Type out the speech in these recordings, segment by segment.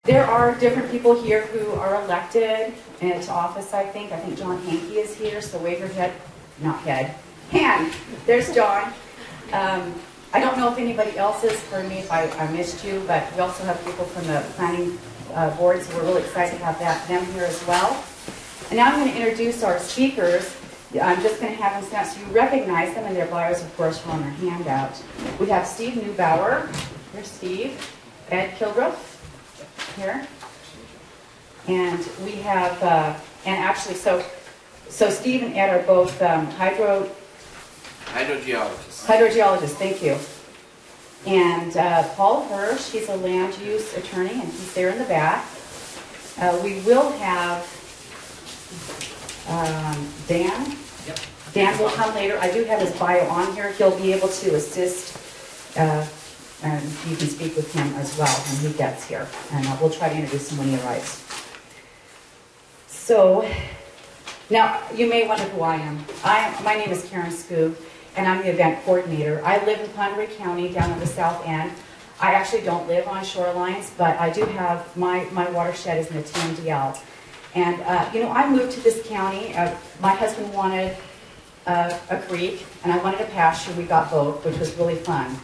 There are different people here who are elected into office, I think. I think John Hankey is here, so wave your head. Not head. Hand. There's John. I don't know if anybody else is. Pardon me if I missed you, but we also have people from the planning board, so we're really excited to have them here as well. And now I'm going to introduce our speakers. I'm just going to have them stand so you recognize them, and their bios, of course, are on their handout. We have Steve Neubauer. Here's Steve. Ed Kilgruff. Here. And we have, and actually, so Steve and Ed are both hydrogeologists, thank you. And Paul Hirsch, he's a land use attorney, and he's there in the back. We will have Dan. Yep. Dan will come later. I do have his bio on here. He'll be able to assist, and you can speak with him as well when he gets here. And we'll try to introduce him when he arrives. So, now, you may wonder who I am. My name is Karen Skoog, and I'm the event coordinator. I live in Conway County, down at the south end. I actually don't live on Shorelines, but I do have, my watershed is in the TMDL. And, I moved to this county. My husband wanted a creek, and I wanted a pasture. We got both, which was really fun.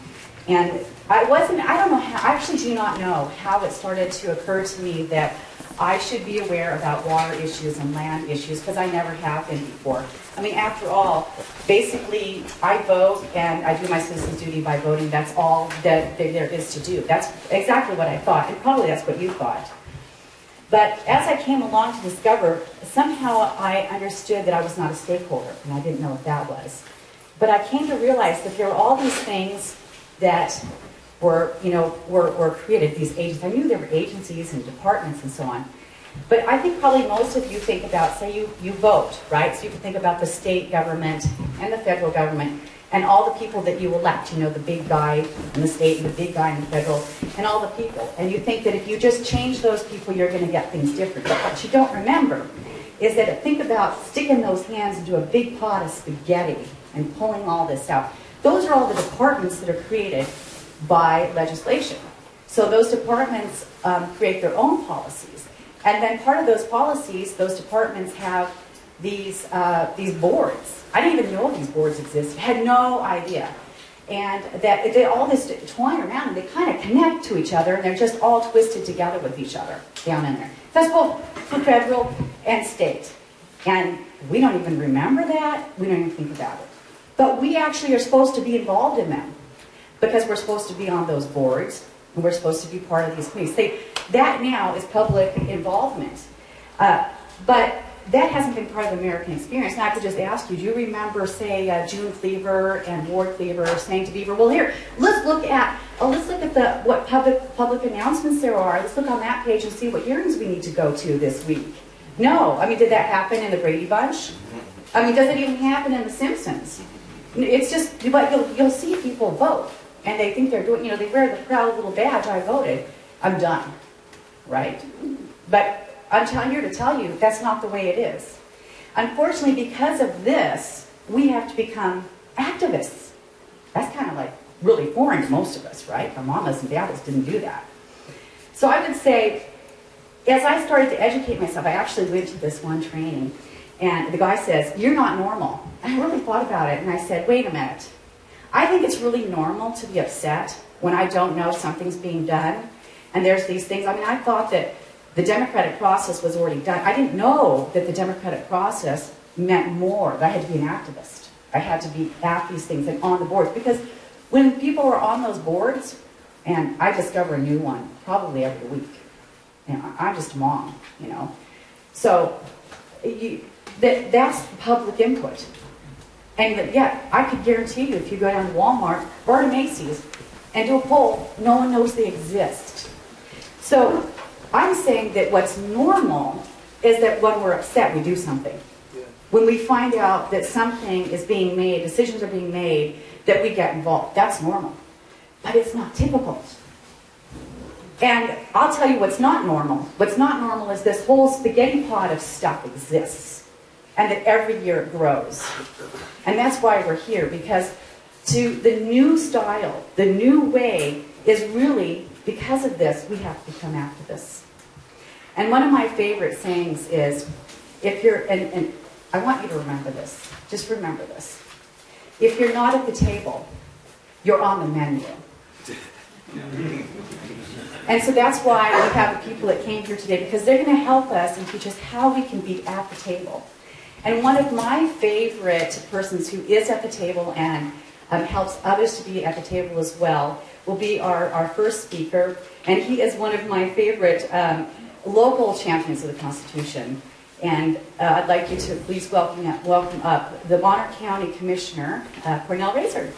And I don't know how, I actually do not know how it started to occur to me that I should be aware about water issues and land issues, because I never have been before. I mean, after all, basically, I vote and I do my citizen's duty by voting. That's all that there is to do. That's exactly what I thought, and probably that's what you thought. But as I came along to discover, somehow I understood that I was not a stakeholder, and I didn't know what that was. But I came to realize that there are all these things that were created, these agencies. I knew there were agencies and departments and so on. But I think probably most of you think about, say you vote, right? So you can think about the state government and the federal government and all the people that you elect, the big guy in the state and the big guy in the federal, and all the people. And you think that if you just change those people, you're going to get things different. But what you don't remember is that think about sticking those hands into a big pot of spaghetti and pulling all this out. Those are all the departments that are created by legislation. So those departments create their own policies. And then part of those policies, those departments have these boards. I didn't even know these boards existed. Had no idea. And that they all this twine around and they kind of connect to each other, and they're just all twisted together with each other down in there. That's both for federal and state. And we don't even remember that. We don't even think about it. But we actually are supposed to be involved in them, because we're supposed to be on those boards, and we're supposed to be part of these committees. That now is public involvement. But that hasn't been part of the American experience. Now I could just ask you, do you remember, say, June Cleaver and Ward Cleaver saying to Beaver, well, here, let's look at what public announcements there are. Let's look on that page and see what hearings we need to go to this week. No. I mean, did that happen in the Brady Bunch? I mean, does it even happen in The Simpsons? It's just, but you'll see people vote, and they think they're doing, they wear the proud little badge, I voted, I'm done, right? But I'm here to tell you that's not the way it is. Unfortunately, because of this, we have to become activists. That's kind of like really foreign to most of us, right? Our mamas and daddies didn't do that. So I would say, as I started to educate myself, I actually went to this one training, and the guy says, you're not normal. And I really thought about it, and I said, wait a minute. I think it's really normal to be upset when I don't know something's being done, and there's these things. I mean, I thought that the democratic process was already done. I didn't know that the democratic process meant more, that I had to be an activist. I had to be at these things and on the boards, because when people are on those boards, and I discover a new one probably every week. I'm just a mom, So that's public input. And yet, I could guarantee you, if you go down to Walmart or to Macy's and do a poll, no one knows they exist. So I'm saying that what's normal is that when we're upset, we do something. Yeah. When we find out that something is being made, decisions are being made, that we get involved. That's normal. But it's not typical. And I'll tell you what's not normal. What's not normal is this whole spaghetti pot of stuff exists, and that every year it grows. And that's why we're here, because the new style, the new way is really, because of this, we have to become activists. And one of my favorite sayings is, if you're, and I want you to remember this, just remember this. If you're not at the table, you're on the menu. And so that's why we have the people that came here today, because they're going to help us and teach us how we can be at the table. And one of my favorite persons who is at the table and helps others to be at the table as well will be our first speaker. And he is one of my favorite local champions of the Constitution. And I'd like you to please welcome up the Bonner County Commissioner, Cornell Razor.